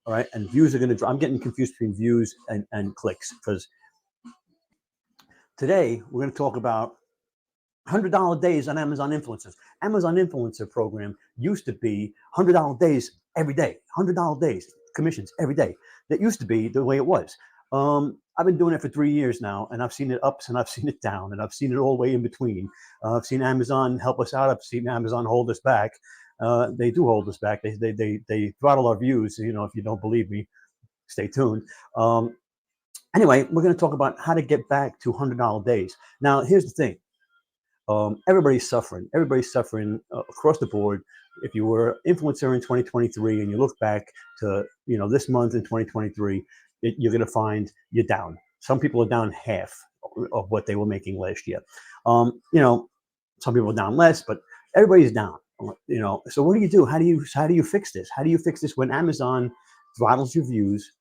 all right? And views are going to drop. I'm getting confused between views and clicks, because today we're going to talk about $100 days on Amazon influencers. Amazon influencer program used to be $100 days every day, $100 days, commissions every day. That used to be the way it was. I've been doing it for 3 years now, and I've seen it ups and I've seen it down, and I've seen it all the way in between. I've seen Amazon help us out. I've seen Amazon hold us back. They do hold us back. They throttle our views. You know, if you don't believe me, stay tuned. Anyway, we're going to talk about how to get back to $100 days. Now, here's the thing. Everybody's suffering. Everybody's suffering across the board. If you were an influencer in 2023 and you look back to this month in 2023, you're going to find you're down. Some people are down half of what they were making last year. Some people are down less, but everybody's down. So what do you do? How do you fix this? How do you fix this when Amazon throttles your views?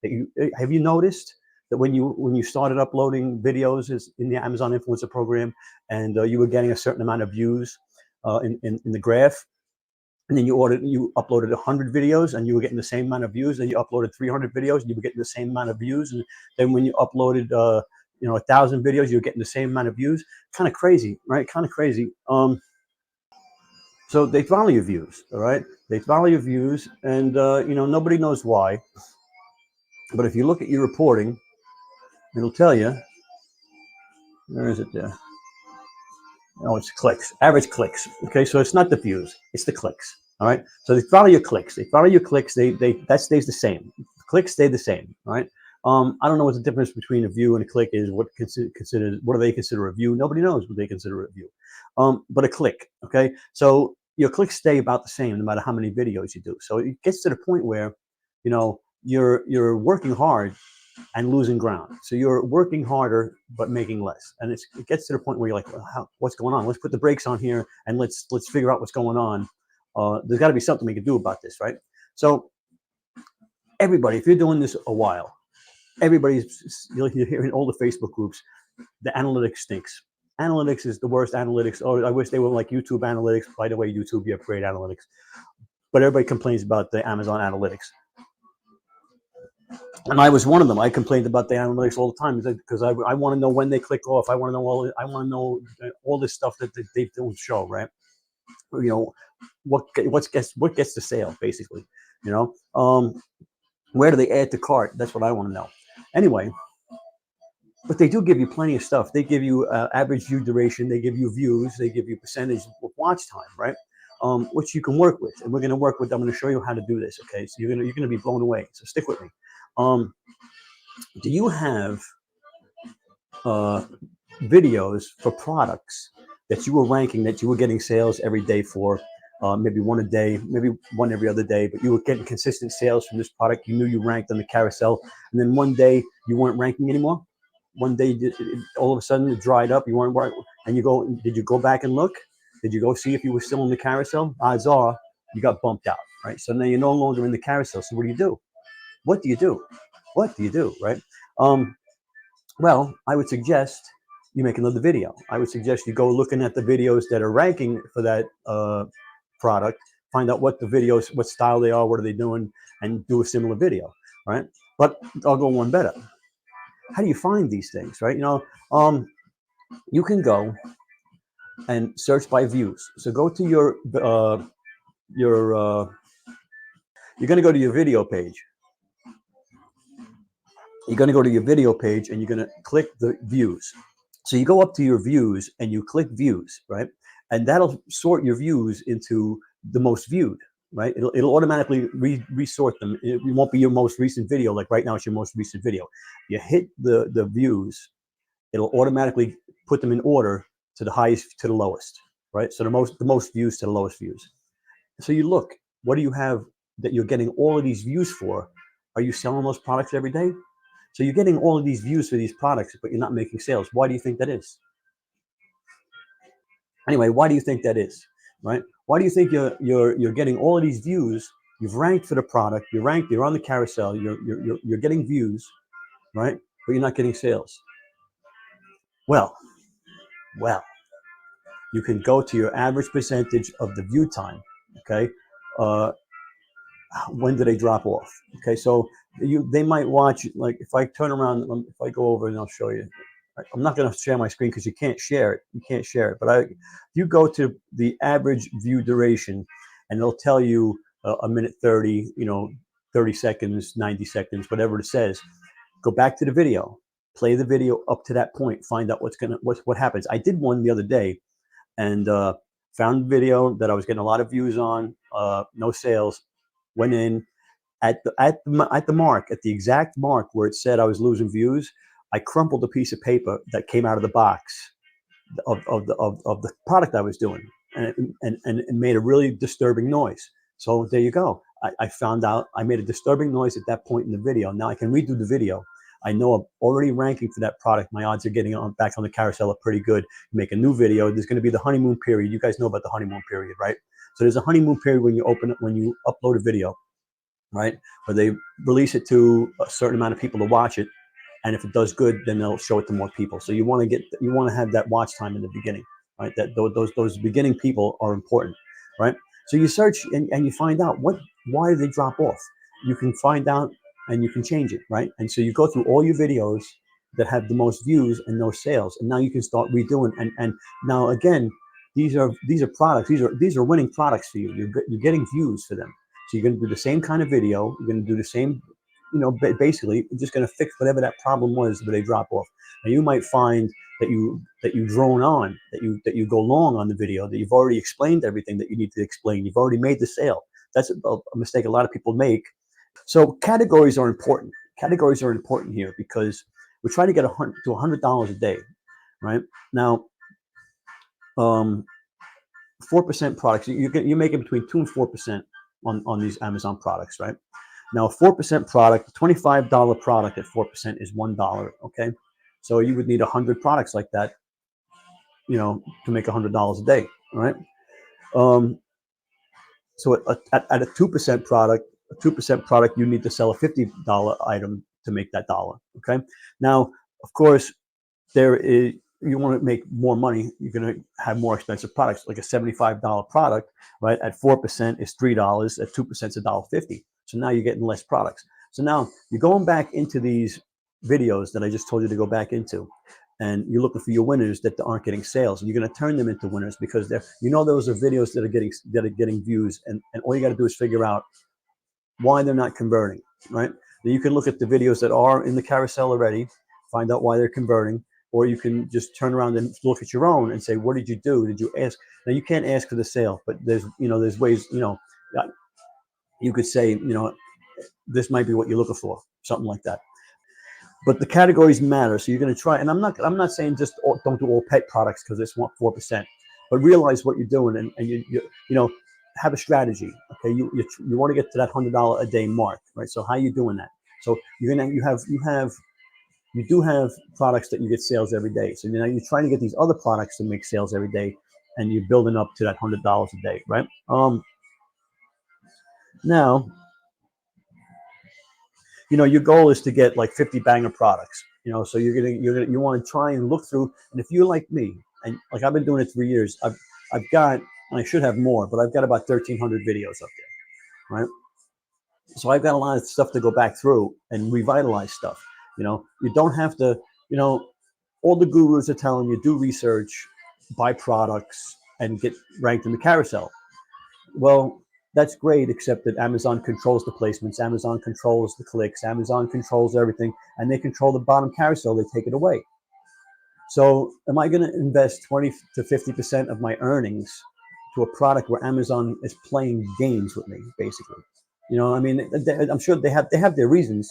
Have you noticed that when you started uploading videos in the Amazon influencer program, and you were getting a certain amount of views in the graph, and then you uploaded 100 videos and you were getting the same amount of views, and you uploaded 300 videos and you were getting the same amount of views, and then when you uploaded 1,000 videos, you're getting the same amount of views. Kind of crazy, right? Kind of crazy. So they throttle your views, all right? They throttle your views, and nobody knows why. But if you look at your reporting, it'll tell you. Where is it there? Oh, it's clicks, average clicks. Okay, so it's not the views, it's the clicks. All right, so they throttle your clicks. They throttle your clicks. That stays the same. Clicks stay the same. All right. I don't know what the difference between a view and a click is. What do they consider a view? Nobody knows what they consider a view. But a click. Okay, so your clicks stay about the same no matter how many videos you do. So it gets to the point where, you're working hard and losing ground. So you're working harder but making less, and it gets to the point where you're like, well, what's going on? Let's put the brakes on here and let's figure out what's going on. There's got to be something we can do about this, right? So everybody, if you're doing this a while, you're hearing all the Facebook groups, the analytics stinks. Analytics is the worst analytics. Oh, I wish they were like YouTube analytics. By the way, YouTube, you have great analytics, but everybody complains about the Amazon analytics. And I was one of them. I complained about the analytics all the time because I want to know when they click off. I want to know all this stuff that they don't show, right? What gets the sale, basically. Where do they add to cart? That's what I want to know. Anyway, but they do give you plenty of stuff. They give you average view duration. They give you views. They give you percentage of watch time, right? Which you can work with, and we're going to work with. I'm going to show you how to do this. Okay, so you're going to be blown away. So stick with me. Do you have videos for products that you were ranking, that you were getting sales every day for? Maybe one a day, maybe one every other day, but you were getting consistent sales from this product. You knew you ranked on the carousel, and then one day you weren't ranking anymore. One day, all of a sudden, it dried up. You weren't, and did you go back and look? Did you go see if you were still in the carousel? Odds are you got bumped out, right? So now you're no longer in the carousel. So what do you do? What do you do? What do you do, right? Well, I would suggest you make another video. I would suggest you go looking at the videos that are ranking for that product, find out what style they are, what are they doing, and do a similar video, right? But I'll go one better. How do you find these things, right? You can go and search by views. So go to you're going to go to your video page. You're going to go to your video page and you're going to click the views. So you go up to your views and you click views, right? And that'll sort your views into the most viewed, right? It'll automatically resort them. It won't be your most recent video. Like right now, it's your most recent video. You hit the views, it'll automatically put them in order to the highest to the lowest, right? So the most views to the lowest views. So you look, what do you have that you're getting all of these views for? Are you selling those products every day? So you're getting all of these views for these products, but you're not making sales. Why do you think that is? Anyway, why do you think that is? Right? Why do you think you're getting all of these views? You've ranked for the product. You're on the carousel. You're getting views, right? But you're not getting sales. Well, you can go to your average percentage of the view time. Okay. when do they drop off? Okay, so they might watch, like if I turn around, if I go over and I'll show you. I'm not going to share my screen because you can't share it. You can't share it. But you go to the average view duration, and it'll tell you a minute 30, 30 seconds, 90 seconds, whatever it says. Go back to the video, play the video up to that point, find out what happens. I did one the other day, and found a video that I was getting a lot of views on, no sales. Went in at the mark, at the exact mark where it said I was losing views. I crumpled a piece of paper that came out of the box of the product I was doing, and it made a really disturbing noise. So there you go. I found out I made a disturbing noise at that point in the video. Now I can redo the video. I know I'm already ranking for that product. My odds of getting back on the carousel are pretty good. Make a new video. There's going to be the honeymoon period. You guys know about the honeymoon period, right? So there's a honeymoon period when you upload a video, right? Where they release it to a certain amount of people to watch it, and if it does good, then they'll show it to more people. So you want to have that watch time in the beginning, right? That those beginning people are important, right? So you search and you find out why do they drop off. You can find out and you can change it, right? And so you go through all your videos that have the most views and no sales, and now you can start redoing. And now again, these are products. These are winning products for you. You're getting views for them. So you're going to do the same kind of video. You're going to do the same, basically just going to fix whatever that problem was where they drop off. Now you might find that you drone on, that you go long on the video, that you've already explained everything that you need to explain. You've already made the sale. That's a mistake a lot of people make. So categories are important. Categories are important here because we're trying to get to $100 a day, right? Now, 4% products, you're making between 2 and 4% on these Amazon products, right? Now, a 4% product, a $25 product at 4% is $1. Okay, so you would need 100 products like that, to make $100 a day, all right? So at a 2% product, you need to sell a $50 item to make that dollar. Okay, now of course you want to make more money, you're going to have more expensive products, like a $75 product, right? At 4% is $3, at 2% is $1.50. So now you're getting less products. So now you're going back into these videos that I just told you to go back into, and you're looking for your winners that aren't getting sales, and you're going to turn them into winners because those are videos that are getting views, and all you got to do is figure out why they're not converting, right? Then you can look at the videos that are in the carousel already, find out why they're converting, or you can just turn around and look at your own and say, what did you do? Did you ask? Now you can't ask for the sale, but there's ways, you could say, this might be what you're looking for, something like that. But the categories matter, so you're going to try. And I'm not saying just don't do all pet products because it's 4%, but realize what you're doing and you have a strategy. Okay, you want to get to that $100 a day mark, right? So how are you doing that? So you do have products that you get sales every day. So now you're trying to get these other products to make sales every day, and you're building up to that $100 a day, right? Now, your goal is to get like 50 banger products. So you want to try and look through. And if you're like me, and like I've been doing it 3 years, I've got, and I should have more, but I've got about 1,300 videos up there, right? So I've got a lot of stuff to go back through and revitalize stuff. You don't have to, all the gurus are telling you do research, buy products, and get ranked in the carousel. Well, that's great, except that Amazon controls the placements, Amazon controls the clicks, Amazon controls everything, and they control the bottom carousel. They take it away. So am I going to invest 20 to 50% of my earnings to a product where Amazon is playing games with me, basically? I'm sure they have their reasons,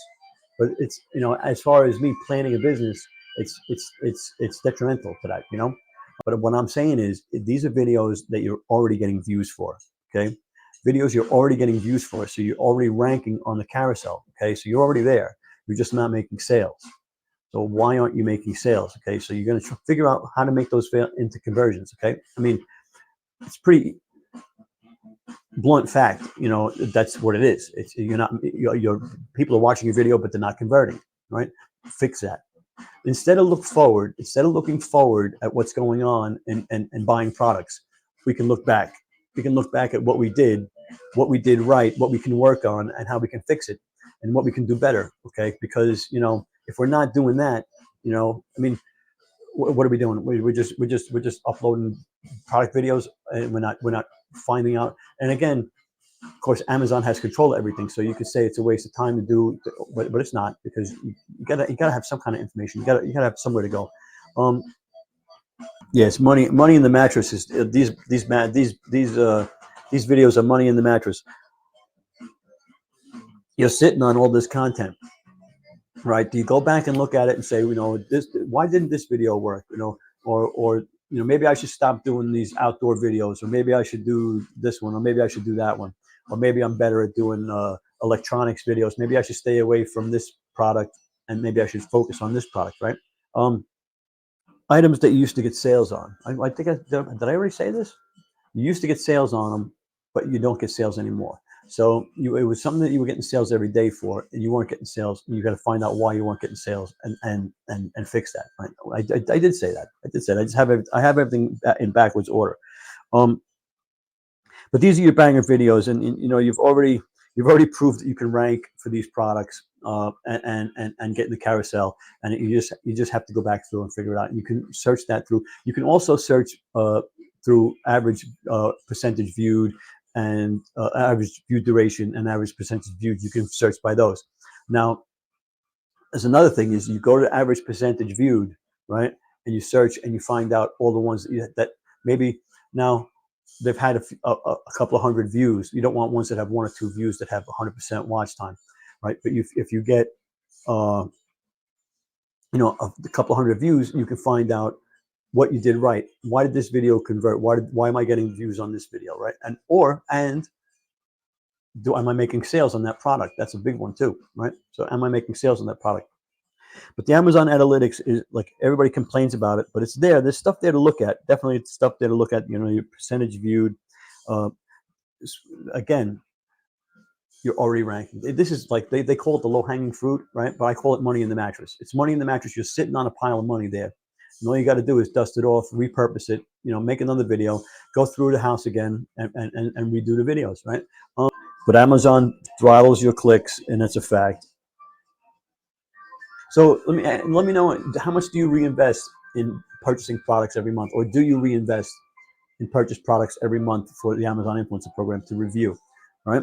but it's, as far as me planning a business, it's detrimental to that, But what I'm saying is these are videos that you're already getting views for, okay? Videos you're already getting views for, so you're already ranking on the carousel, okay? So you're already there. You're just not making sales. So why aren't you making sales, okay? So you're going to figure out how to make those into conversions, okay? I mean, it's pretty blunt fact, that's what it is. It's your people are watching your video, but they're not converting, right? Fix that. Instead of looking forward at what's going on and buying products, we can look back. We can look back at what we did what we did right, what we can work on, and how we can fix it, and what we can do better. Okay, because if we're not doing that, I mean, what are we doing? We're just uploading product videos, and we're not finding out. And again, of course, Amazon has control of everything, so you could say it's a waste of time to do, but it's not, because you gotta have some kind of information. You gotta have somewhere to go. Um, yes, money in the mattress is these videos are money in the mattress. You're sitting on all this content, right? Do you go back and look at it and say, this, why didn't this video work? Or maybe I should stop doing these outdoor videos, or maybe I should do this one, or maybe I should do that one, or maybe I'm better at doing electronics videos. Maybe I should stay away from this product, and maybe I should focus on this product, right? Um, Items that you used to get sales on. I think did I already say this? You used to get sales on them, but you don't get sales anymore. So it was something that you were getting sales every day for, and you weren't getting sales. And you got to find out why you weren't getting sales, and fix that. Right? I did say that. I did say that. I have everything in backwards order. But these are your banger videos, and you've already proved that you can rank for these products, and get in the carousel, and you just have to go back through and figure it out. You can search that through. You can also search through average percentage viewed, and average view duration, and average percentage viewed. You can search by those. Now, there's another thing is you go to average percentage viewed, right, and you search and you find out all the ones that maybe now they've had a couple of hundred views. You don't want ones that have 1 or 2 views that have 100% watch time, right? But if you get a couple of hundred views, you can find out what you did right. Why did this video convert? Why am I getting views on this video, right? And am I making sales on that product? That's a big one too, right? So am I making sales on that product? But the Amazon Analytics is, like, everybody complains about it, but it's there. There's stuff there to look at. Definitely stuff there to look at. Your percentage viewed. Uh, Again, you're already ranking. This is like they call it the low hanging fruit, right? But I call it money in the mattress. It's money in the mattress. You're sitting on a pile of money there. And all you got to do is dust it off, repurpose it, make another video, go through the house again, and redo the videos, right? But Amazon throttles your clicks, and that's a fact. So let me know, how much do you reinvest in purchasing products every month, or do you reinvest in purchase products every month for the Amazon Influencer Program to review, right?